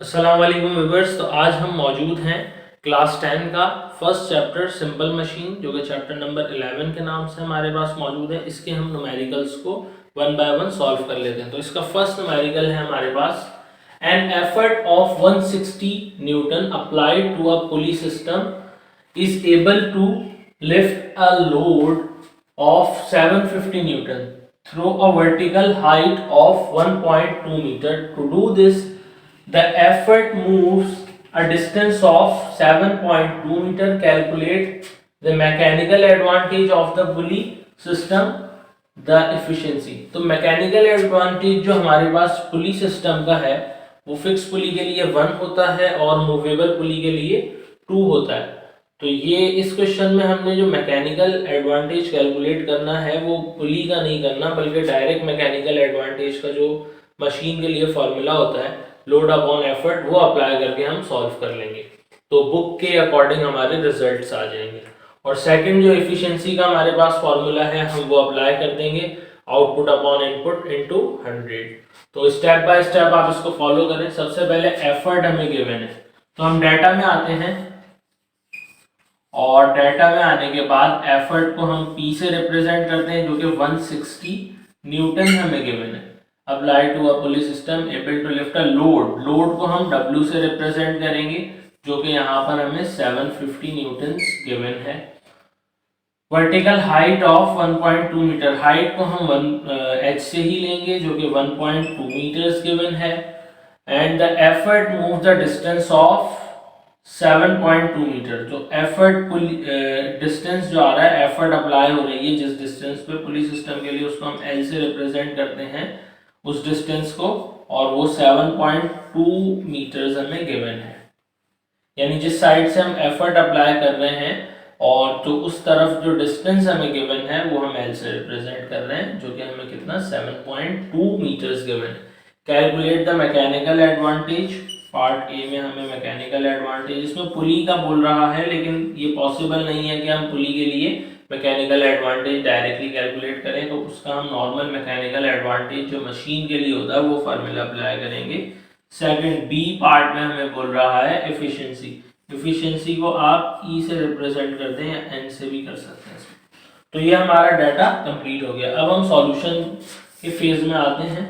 अस्सलाम वालेकुम व्यूअर्स। तो आज हम मौजूद हैं क्लास 10 का फर्स्ट चैप्टर सिंपल मशीन, जो कि चैप्टर नंबर 11 के नाम से हमारे पास मौजूद है। इसके हम न्यूमेरिकल्स को वन बाय वन सॉल्व कर लेते हैं। तो इसका फर्स्ट न्यूमेरिकल है हमारे पास, an effort of 160 newton applied to a pulley system is able to lift a load of 750 Newton through a vertical height of 1.2 meter. To do this, the effort moves a distance of 7.2 meter. Calculate the mechanical advantage of the pulley system, the efficiency. तो mechanical advantage जो हमारे पास पुली system का है वो fix पुली के लिए 1 होता है और मूवेबल पुली के लिए 2 होता है। तो ये इस क्वेश्चन में हमने जो मैकेनिकल एडवांटेज कैलकुलेट करना है वो पुली का नहीं करना, बल्कि डायरेक्ट मैकेनिकल एडवांटेज का जो मशीन के लिए फॉर्मूला होता है लोड अपॉन एफर्ट, वो अप्लाई करके हम सॉल्व कर लेंगे। तो बुक के अकॉर्डिंग हमारे रिजल्ट्स आ जाएंगे। और सेकंड जो एफिशिएंसी का हमारे पास फॉर्मूला है हम वो अप्लाई कर देंगे, आउटपुट अपॉन इनपुट इनटू 100। तो स्टेप बाय स्टेप आप इसको फॉलो करें। सबसे पहले एफर्ट हमें गिवन है, तो हम डाटा में आते हैं और डाटा में आने के बाद एफर्ट को हम P से रिप्रेजेंट करते हैं, जो कि 160 न्यूटन हमें गिवन है। Apply to a pulley system able to lift a load, load को हम W से रिप्रेजेंट करेंगे, जो कि यहाँ पर हमें 750 न्यूटन गिवन है। Vertical height of 1.2 metre, height को हम H से ही लेंगे, जो कि 1.2 मीटर्स गिवन है। And the effort move the distance of 7.2 metre. जो एफर्ट डिस्टेंस जो आ रहा है, एफर्ट अप्लाई हो रही है जिस डिस्टेंस पे पुलिस सिस्टम के लिए, उसको हम L से रिप्रेजेंट करते हैं उस डिस्टेंस को, और वो 7.2 मीटर्स हमें गिवन है। यानी जिस साइड से हम एफर्ट अप्लाई कर रहे हैं और जो उस तरफ जो डिस्टेंस हमें गिवन है वो हम L से रिप्रेजेंट कर रहे हैं, जो कि हमें कितना 7.2 मीटर्स गिवन है। Calculate the mechanical advantage, part A में हमें मैकेनिकल एडवांटेज, इसमें पुली का बोल रहा है, लेकिन ये पॉसिबल नहीं है कि हम पुली के लिए मैकेनिकल एडवांटेज डायरेक्टली कैलकुलेट करें। तो उसका हम नॉर्मल मैकेनिकल एडवांटेज जो मशीन के लिए होता है वो फार्मूला अप्लाई करेंगे। सेकंड बी पार्ट में हमें बोल रहा है एफिशिएंसी, एफिशिएंसी को आप ई से रिप्रेजेंट करते हैं या एन से भी कर सकते हैं। तो ये हमारा डाटा कंप्लीट हो गया। अब हम सॉल्यूशन के फेज में आते हैं।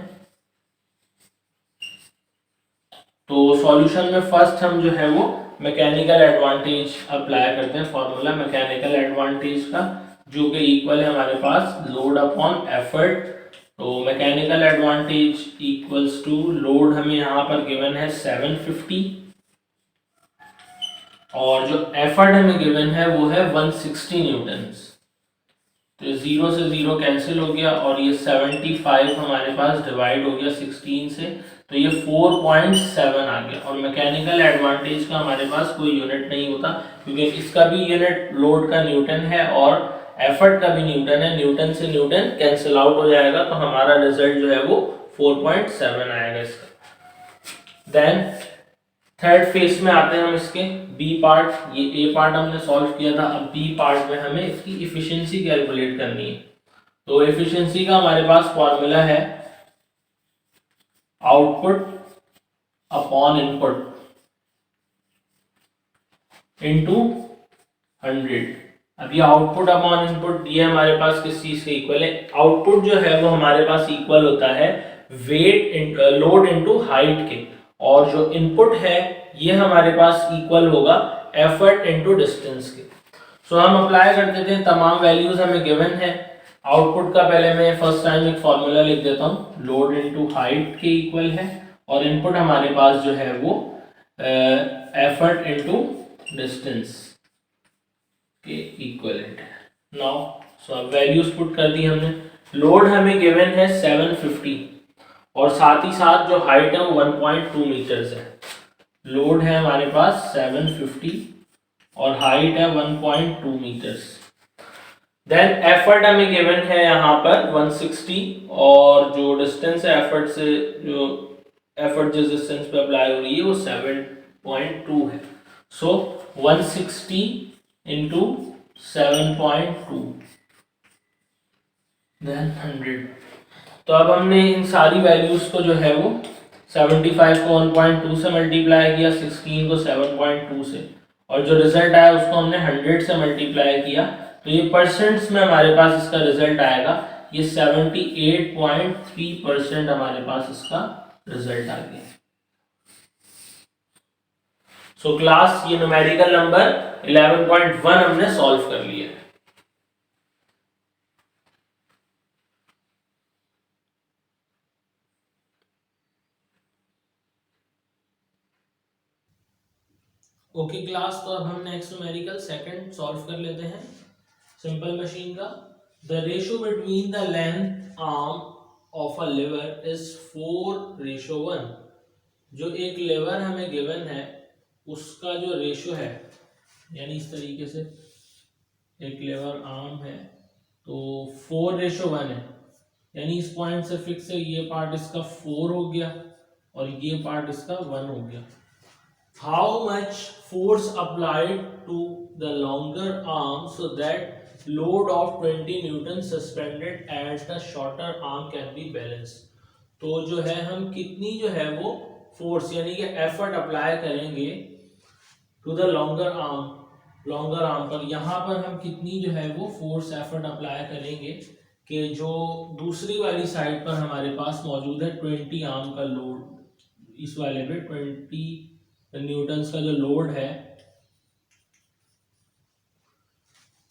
तो सॉल्यूशन में फर्स्ट हम जो है वो मैकेनिकल एडवांटेज अप्लाई करते हैं, फॉर्मूला मैकेनिकल एडवांटेज का, जो कि इक्वल है हमारे पास लोड अपॉन एफर्ट। तो mechanical advantage equals to load हमें यहाँ पर गिवन है 750 और जो एफर्ट हमें गिवन है वो है 160 न्यूटन्स। तो 0 से 0 कैंसिल हो गया और ये 75 हमारे पास डिवाइड हो गया 16 से, तो ये 4.7 आ गया। और मैकेनिकल एडवांटेज का हमारे पास कोई यूनिट नहीं होता, क्योंकि इसका भी यूनिट लोड का न्यूटन है और एफर्ट का भी न्यूटन है। न्यूटन से न्यूटन कैंसिल आउट हो जाएगा, तो हमारा रिजल्ट जो है वो 4.7 आएगा इसका। देन थर्ड फेज में आते हैं हम इसके बी पार्ट। ये ए पार्ट हमने सॉल्व किया था, अब बी पार्ट में हमें इसकी इफिशिएंसी कैलकुलेट करनी है। तो इफिशिएंसी का हमारे पास फॉर्मूला है आउटपुट अपॉन इनपुट इनटू 100। अब ये आउटपुट अपॉन इनपुट ये हमारे पास किस चीज के इक्वल है? आउटपुट जो है वो हमारे पास इक्वल होता है वेट लोड इनटू हाइट के, और जो इनपुट है ये हमारे पास इक्वल होगा एफर्ट इनटू डिस्टेंस के। सो हम अप्लाई कर देते हैं, तमाम वैल्यूज हमें गिवन है। आउटपुट का पहले मैं फर्स्ट टाइम एक फॉर्मूला लिख देता हूँ, लोड इनटू हाइट के इक्वल है, और इनपुट हमारे पास जो है वो एफर्ट इनटू डिस्टेंस के इक्वलेंट है। नाउ सो अब वैल्यूज पुट कर दी हमने। लोड हमें गिवन है 750 और साथ ही साथ जो हाइट है वो 1.2 मीटर्स है। लोड है हमारे पास 750 और हाइट है 1.2 मीटर्स। देन एफर्ट हमें गिवन है यहाँ पर 160 और जो डिस्टेंस है एफर्ट से, जो एफर्ट जिस डिस्टेंस पे अप्लाई हो रही है वो 7.2 है। सो 160 इंटू 7.2 देन 100। तो अब हमने इन सारी वैल्यूज को जो है वो 75 को 1.2 से मल्टीप्लाई किया, 16 को 7.2 से, और जो रिजल्ट आया उसको हमने 100 से मल्टीप्लाई किया, तो ये परसेंट्स में हमारे पास इसका रिजल्ट आएगा, ये 78.3% हमारे पास इसका रिजल्ट आ गया। सो क्लास ये न्यूमेरिकल नंबर 11.1 हमने सॉल्व कर लिया है। ओके क्लास, तो अब हम नेक्स्ट न्यूमेरिकल सेकंड सॉल्व कर लेते हैं सिंपल मशीन का। The ratio between the length arm of a lever is 4:1। जो एक लीवर हमें गिवन है उसका जो रेशियो है, यानी इस तरीके से एक लीवर आर्म है तो 4:1 है, यानी इस पॉइंट से फिक्स है, ये पार्ट इसका 4 हो गया और ये पार्ट इसका 1 हो गया। How much force applied to the longer arm so that load of 20 Newton suspended at the shorter arm can be balanced? तो जो है हम कितनी जो है वो फोर्स यानी कि एफर्ट अप्लाई करेंगे टू द लॉन्गर आर्म पर, यहाँ पर हम कितनी जो है वो फोर्स एफर्ट अप्लाई करेंगे कि जो दूसरी वाली साइड पर हमारे पास मौजूद है 20 आर्म का लोड, इस वाले पे 20 न्यूटन्स का जो लोड है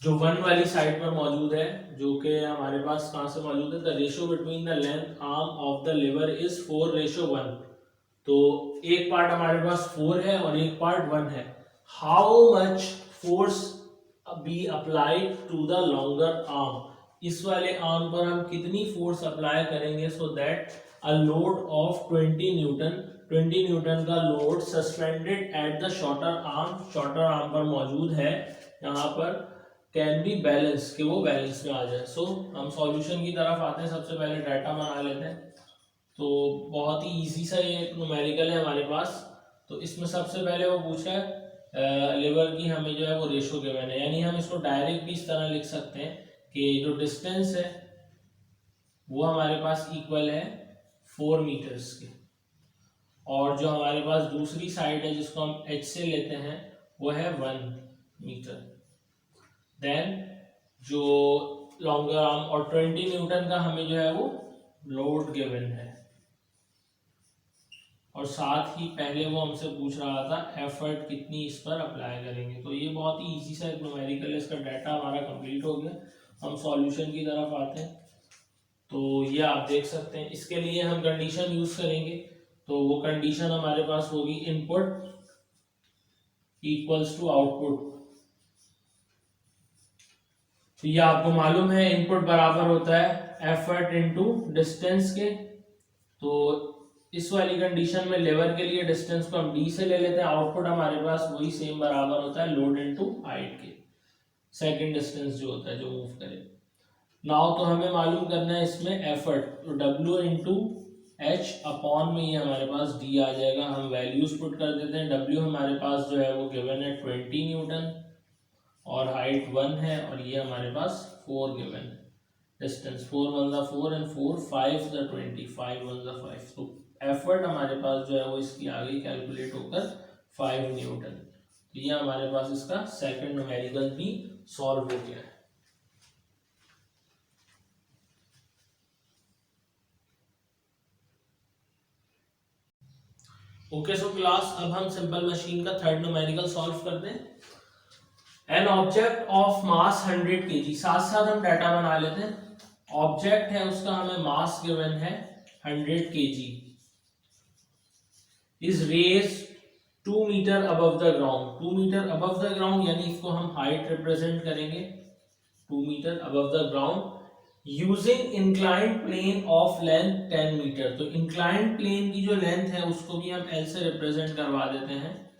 जो 1 वाली साइड पर मौजूद है, जो कि हमारे पास कहां से मौजूद है, the ratio between the length arm of the lever is 4:1। तो एक पार्ट हमारे पास 4 है और एक पार्ट 1 है। How much force be applied to the longer arm, इस वाले आर्म पर हम कितनी फोर्स अप्लाई करेंगे so that a load of 20 newton का load suspended at the shorter arm पर मौजूद है, यहाँ पर कैन बी बैलेंस, कि वो बैलेंस में आ जाए। सो हम सॉल्यूशन की तरफ आते हैं, सबसे पहले डाटा बना लेते हैं। तो बहुत ही इजी सा ये न्यूमेरिकल है हमारे पास। तो इसमें सबसे पहले वो पूछा है लिवर की हमें जो है वो रेशो गिवन है, यानी हम इसको डायरेक्ट भी इस तरह लिख सकते हैं कि जो डिस्टेंस है वो हमारे पास इक्वल है 4 मीटर्स के, और जो हमारे पास दूसरी साइड है जिसको हम h से लेते हैं वो है 1 मीटर। देन जो लॉन्गर आर्म और 20 न्यूटन का हमें जो है वो लोड गिवन है, और साथ ही पहले वो हमसे पूछ रहा था एफर्ट कितनी इस पर अप्लाई करेंगे। तो ये बहुत ही इजी सा एक न्यूमेरिकल है, इसका डाटा हमारा कंप्लीट हो गया। हम सॉल्यूशन की तरफ आते हैं। तो ये आप देख सकते हैं, इसके लिए हम कंडीशन यूज करेंगे। तो वो कंडीशन हमारे पास होगी इनपुट इक्वल्स टू आउटपुट। तो ये आपको मालूम है इनपुट बराबर होता है एफर्ट इनटू डिस्टेंस के। तो इस वाली कंडीशन में लेवर के लिए डिस्टेंस को हम d से ले लेते हैं, आउटपुट हमारे पास वही सेम बराबर होता है लोड इनटू हाइट के, सेकंड डिस्टेंस जो होता है जो मूव करे। नाउ तो हमें मालूम करना है इसमें एफर्ट, तो w इंटू h अपॉन में ये हमारे पास d आ जाएगा। हम वैल्यूज पुट कर देते हैं। w हमारे पास जो है वो गिवन है 20 न्यूटन और हाइट 1 है, और ये हमारे पास 4 गिवन है। डिस्टेंस 4 1 ज़ा 4 एंड 4 5 ज़ा 20, 5 1 ज़ा 5। तो एफर्ट हमारे पास जो है वो इसकी आ गई कैलकुलेट होकर 5 न्यूटन। तो ये हमारे पास इसका सेकंड न्यूमेरिकल भी सॉल्व हो गया है। ओके सो क्लास, अब हम सिंपल मशीन का थर्ड न्यूमेरिकल सॉल्व करते हैं। An object of mass 100 kg, साथ साथ हम डाटा बना लेते हैं। ऑब्जेक्ट है उसका हमें मास गिवन है 100 kg, is raise 2 metre above the ground. 2 metre above the ground यानी इसको हम हाइट रिप्रेजेंट करेंगे 2 metre above the ground using inclined plane of length 10 metre. तो इंक्लाइंड प्लेन की जो लेंथ है उसको भी हम L से रिप्रेजेंट करवा देते हैं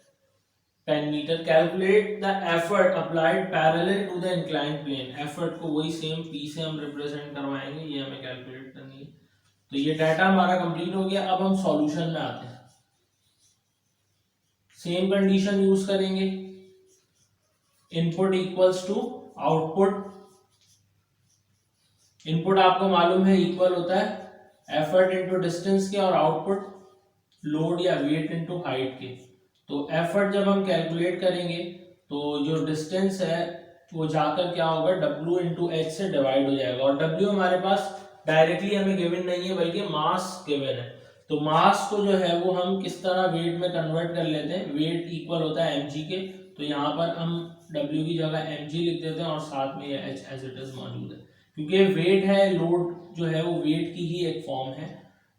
10 metre. Calculate the effort applied parallel to the inclined plane. Effort को वही सेम P से हम रिप्रेजेंट करवाएंगे, ये हमें कैलकुलेट करनी है। तो ये डाटा हमारा कंप्लीट हो गया। अब हम सॉल्यूशन में आते हैं। सेम कंडीशन यूज करेंगे, input equals to output. Input आपको मालूम है इक्वल होता है एफर्ट इनटू डिस्टेंस के, और आउटपुट लोड या वेट इनटू हाइट के। तो एफर्ट जब हम कैलकुलेट करेंगे तो जो डिस्टेंस है वो जाकर क्या होगा, W इंटू एच से डिवाइड हो जाएगा। और W हमारे पास डायरेक्टली हमें गिवन नहीं है बल्कि मास गिवन है। तो मास को जो है वो हम किस तरह वेट में कन्वर्ट कर लेते हैं, वेट इक्वल होता है mg के। तो यहाँ पर हम W की जगह mg लिख देते हैं और साथ में ये h एज इट इज मौजूद है, क्योंकि वेट है, लोड जो है वो वेट की ही एक फॉर्म है,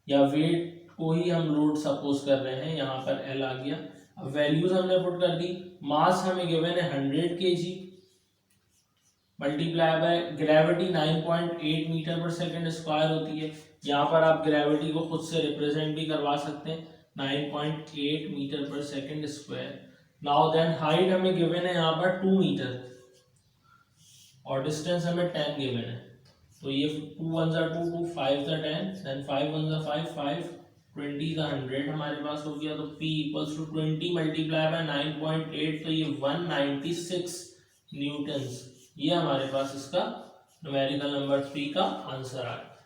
या वेट को ही हम लोड सपोज कर रहे हैं। यहाँ पर L आ गया। अब वैल्यूज हमने पुट कर दी। मास हमें गिवन है 100 kg multiply by gravity 9.8 metre पर सेकंड स्क्वायर होती है। यहाँ पर आप ग्रेविटी को खुद से रिप्रेजेंट भी करवा सकते हैं, 9.8 मीटर पर second square. Now then height हमें गिवन है यहाँ पर 2 मीटर और डिस्टेंस हमें 10 गिवन है। तो ये 2 1 2 2 5 10 देन 5 1 5 5 20 100 हमारे पास हो गया। तो P equals to 20 multiply by 9.8, तो ये 196 न्यूटन्स। ये हमारे पास इसका न्यूमेरिकल नंबर 3 का आंसर आ गया।